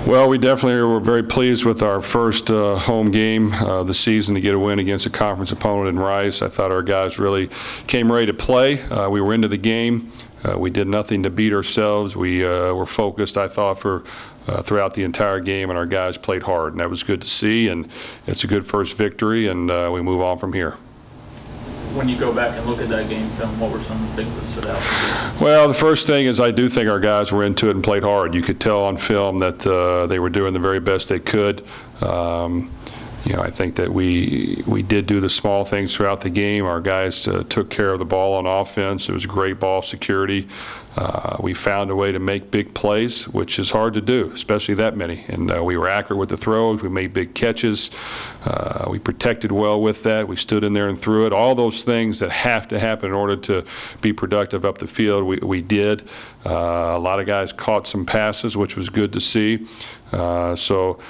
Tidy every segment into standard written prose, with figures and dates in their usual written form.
Well, we definitely were very pleased with our first home game of the season to get a win against a conference opponent in Rice. I thought our guys really came ready to play. We were into the game. We did nothing to beat ourselves. We were focused, I thought, throughout the entire game, and our guys played hard, and that was good to see, and it's a good first victory, and we move on from here. When you go back and look at that game film, what were some of the things that stood out? Well, the first thing is I do think our guys were into it and played hard. You could tell on film that they were doing the very best they could. I think that we did do the small things throughout the game. Our guys took care of the ball on offense. It was great ball security. We found a way to make big plays, which is hard to do, especially that many. And we were accurate with the throws. We made big catches. We protected well with that. We stood in there and threw it. All those things that have to happen in order to be productive up the field, we did. A lot of guys caught some passes, which was good to see. So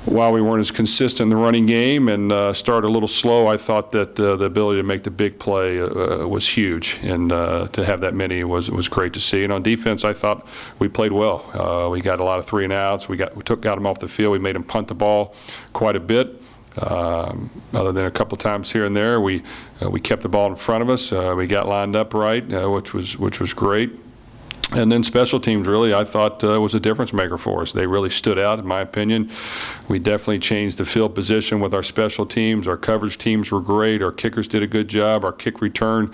while we weren't as consistent in the running game and started a little slow, I thought that the ability to make the big play was huge, and to have that many was great to see. And on defense, I thought we played well. We got a lot of 3 and outs. We got them off the field. We made them punt the ball quite a bit. Other than a couple times here and there, we kept the ball in front of us. We got lined up right, which was great. And then special teams, really, I thought was a difference maker for us. They really stood out, in my opinion. We definitely changed the field position with our special teams. Our coverage teams were great. Our kickers did a good job. Our kick return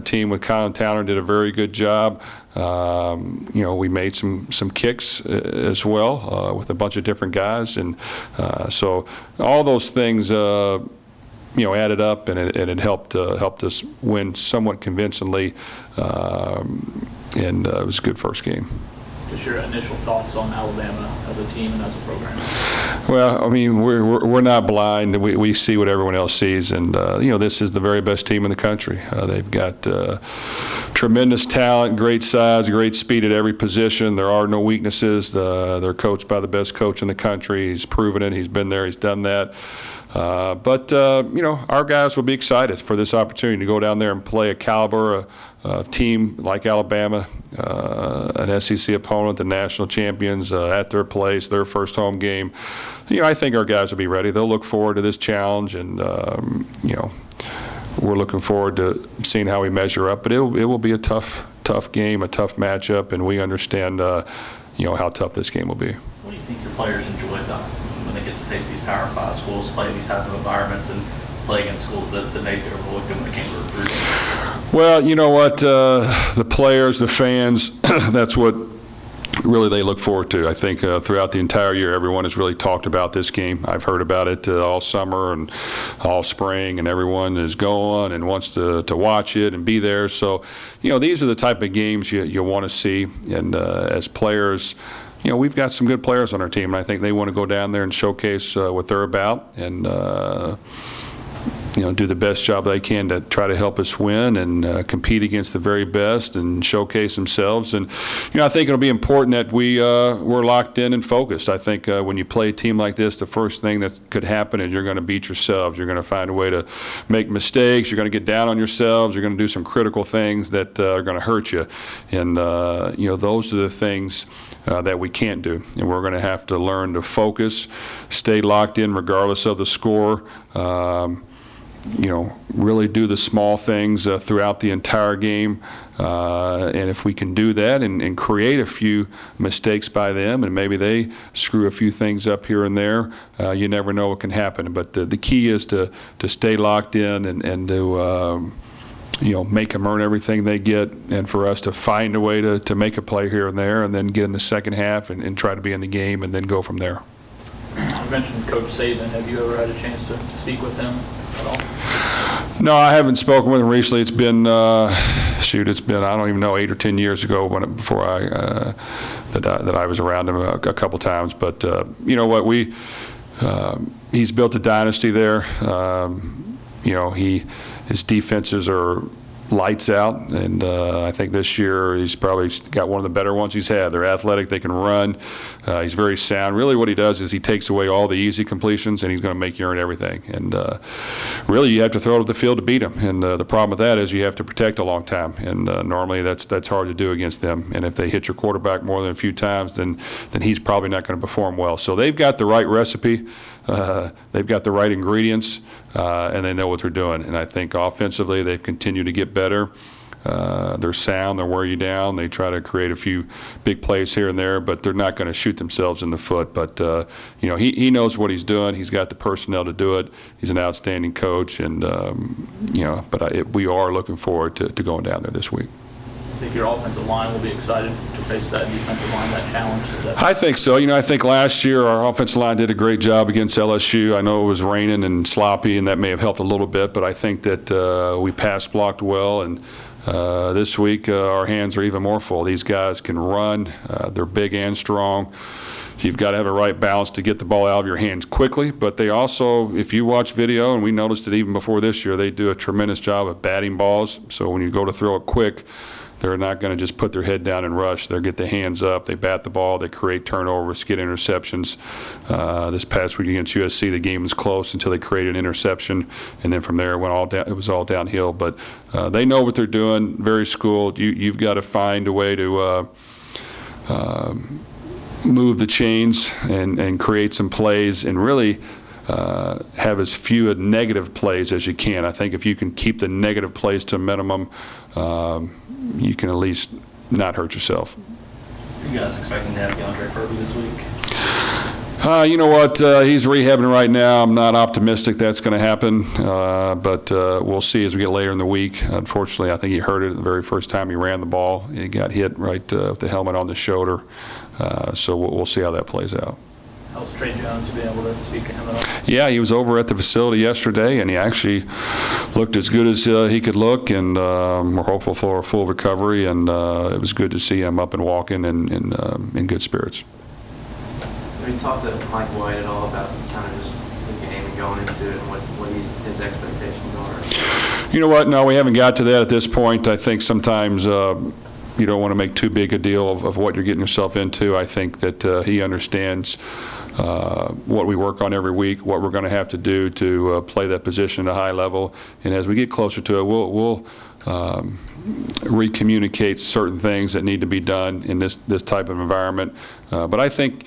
team with Colin Towner did a very good job. We made some kicks as well with a bunch of different guys. And so all those things added up, and it helped us win somewhat convincingly. And it was a good first game. Just your initial thoughts on Alabama as a team and as a program? Well, I mean, we're not blind. We see what everyone else sees, and this is the very best team in the country. They've got tremendous talent, great size, great speed at every position. There are no weaknesses. They're coached by the best coach in the country. He's proven it. He's been there. He's done that. But our guys will be excited for this opportunity to go down there and play a caliber team like Alabama, an SEC opponent, the national champions at their place, their first home game. I think our guys will be ready. They'll look forward to this challenge, and we're looking forward to seeing how we measure up. But it will be a tough game, a tough matchup, and we understand how tough this game will be. What do you think your players enjoy about when they get to face these Power 5 schools, play these type of environments, and play against schools that maybe overlooked them when it came to recruiting? Well, you know what, the players, the fans, that's what really they look forward to. I think throughout the entire year, everyone has really talked about this game. I've heard about it all summer and all spring, and everyone is going and wants to watch it and be there. So, these are the type of games you want to see. And as players, we've got some good players on our team, and I think they want to go down there and showcase what they're about, and do the best job they can to try to help us win and compete against the very best and showcase themselves. And I think it'll be important that we're locked in and focused. I think when you play a team like this, the first thing that could happen is you're going to beat yourselves. You're going to find a way to make mistakes. You're going to get down on yourselves. You're going to do some critical things that are going to hurt you. And those are the things that we can't do, and we're going to have to learn to focus, stay locked in regardless of the score. Really do the small things throughout the entire game. And if we can do that and create a few mistakes by them, and maybe they screw a few things up here and there, you never know what can happen. But the key is to stay locked in and to make them earn everything they get, and for us to find a way to make a play here and there, and then get in the second half and try to be in the game and then go from there. You mentioned Coach Saban. Have you ever had a chance to speak with him at all? No, I haven't spoken with him recently. It's been, it's been, I don't even know, 8 or 10 years ago before that I was around him a couple times. But you know what, he's built a dynasty there. His defenses are lights out, and I think this year he's probably got one of the better ones he's had. They're athletic, they can run, he's very sound. Really what he does is he takes away all the easy completions, and he's going to make you earn everything. And really you have to throw it at the field to beat him, and the problem with that is you have to protect a long time, and normally that's hard to do against them. And if they hit your quarterback more than a few times, then he's probably not going to perform well. So they've got the right recipe, they've got the right ingredients, and they know what they're doing. And I think offensively they've continued to get better. They're sound, they wear you down, they try to create a few big plays here and there, but they're not going to shoot themselves in the foot. But you know, he knows what he's doing. He's got the personnel to do it. He's an outstanding coach, and you know, but we are looking forward to going down there this week. I think your offensive line will be excited to face that defensive line, that challenge. I think so. You know, I think last year our offensive line did a great job against LSU. I know it was raining and sloppy, and that may have helped a little bit, but I think that we pass blocked well, and this week our hands are even more full. These guys can run. They're big and strong. You've got to have a right balance to get the ball out of your hands quickly, but they also, if you watch video, and we noticed it even before this year, they do a tremendous job of batting balls. So when you go to throw it quick, they're not going to just put their head down and rush. They'll get the hands up, they bat the ball, they create turnovers, get interceptions. This past week against USC, the game was close until they created an interception, and then from there it was all downhill. But they know what they're doing, very schooled. You've got to find a way to move the chains and create some plays and really have as few negative plays as you can. I think if you can keep the negative plays to a minimum, you can at least not hurt yourself. Are you guys expecting to have DeAndre Furby this week? You know what? He's rehabbing right now. I'm not optimistic that's going to happen, but we'll see as we get later in the week. Unfortunately, I think he hurt it the very first time he ran the ball. He got hit right with the helmet on the shoulder, so we'll see how that plays out. How's Trey Jones? You been able to speak to him at all? Yeah, he was over at the facility yesterday, and he actually looked as good as he could look, and we're hopeful for a full recovery, and it was good to see him up and walking and in good spirits. Have you talked to Mike White at all about kind of just the game and going into it and what his expectations are? You know what? No, we haven't got to that at this point. I think sometimes you don't want to make too big a deal of what you're getting yourself into. I think that he understands what we work on every week, what we're going to have to do to play that position at a high level. And as we get closer to it, we'll recommunicate certain things that need to be done in this type of environment. But I think,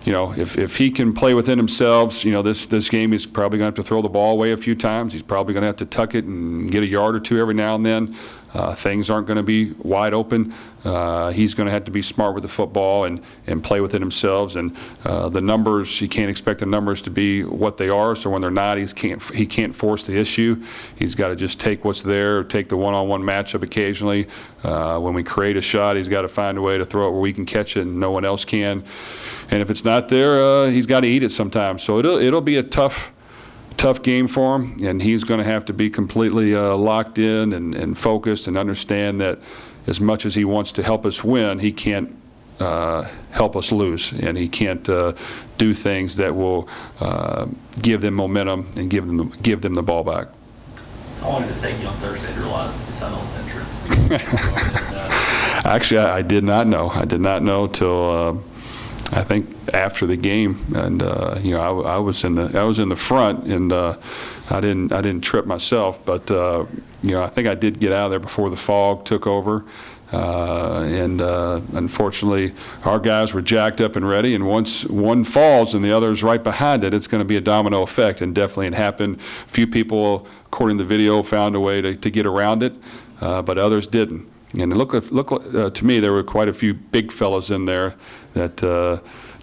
you know, if he can play within himself, you know, this game he's probably going to have to throw the ball away a few times. He's probably going to have to tuck it and get a yard or two every now and then. Things aren't going to be wide open. He's going to have to be smart with the football and play within himself. And the numbers, he can't expect the numbers to be what they are. So when they're not, he can't force the issue. He's got to just take what's there, or take the one-on-one matchup occasionally. When we create a shot, he's got to find a way to throw it where we can catch it and no one else can. And if it's not there, he's got to eat it sometimes. So it'll be a tough game for him, and he's going to have to be completely locked in and focused and understand that as much as he wants to help us win, he can't help us lose, and he can't do things that will give them momentum and give them the ball back. How long did it take you on Thursday to realize the tunnel entrance? Actually, I did not know. I did not know till I think after the game, and you know, I was in the front, and I didn't trip myself, but you know, I think I did get out of there before the fog took over, and unfortunately our guys were jacked up and ready, and once one falls and the other's right behind it, it's going to be a domino effect, and definitely it happened. A few people, according to the video, found a way to get around it, but others didn't. And it looked to me there were quite a few big fellas in there that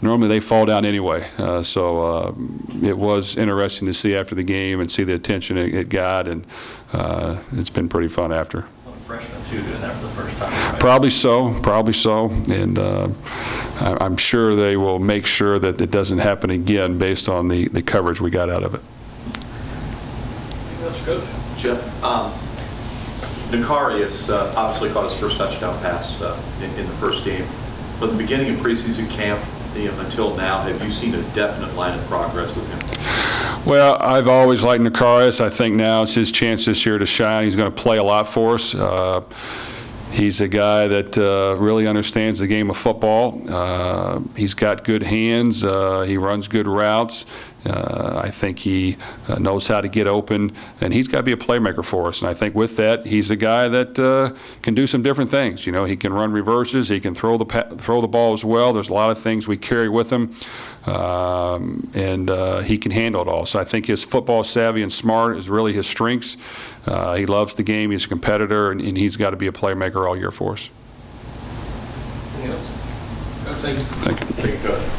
normally they fall down anyway. So it was interesting to see after the game and see the attention it got, and it's been pretty fun after. A freshman too doing that for the first time. Right? Probably so, and I'm sure they will make sure that it doesn't happen again based on the coverage we got out of it. That's Coach. Jeff, Nakarius obviously caught his first touchdown pass in the first game. But at the beginning of preseason camp, him until now? Have you seen a definite line of progress with him? Well, I've always liked Nakarius. I think now it's his chance this year to shine. He's going to play a lot for us. He's a guy that really understands the game of football. He's got good hands. He runs good routes. I think he knows how to get open, and he's got to be a playmaker for us. And I think with that, he's a guy that can do some different things. You know, he can run reverses. He can throw the ball as well. There's a lot of things we carry with him, and he can handle it all. So I think his football savvy and smart is really his strengths. He loves the game. He's a competitor, and he's got to be a playmaker all year for us. Anything else? Coach, thank you. Thank you. Thank you, Coach.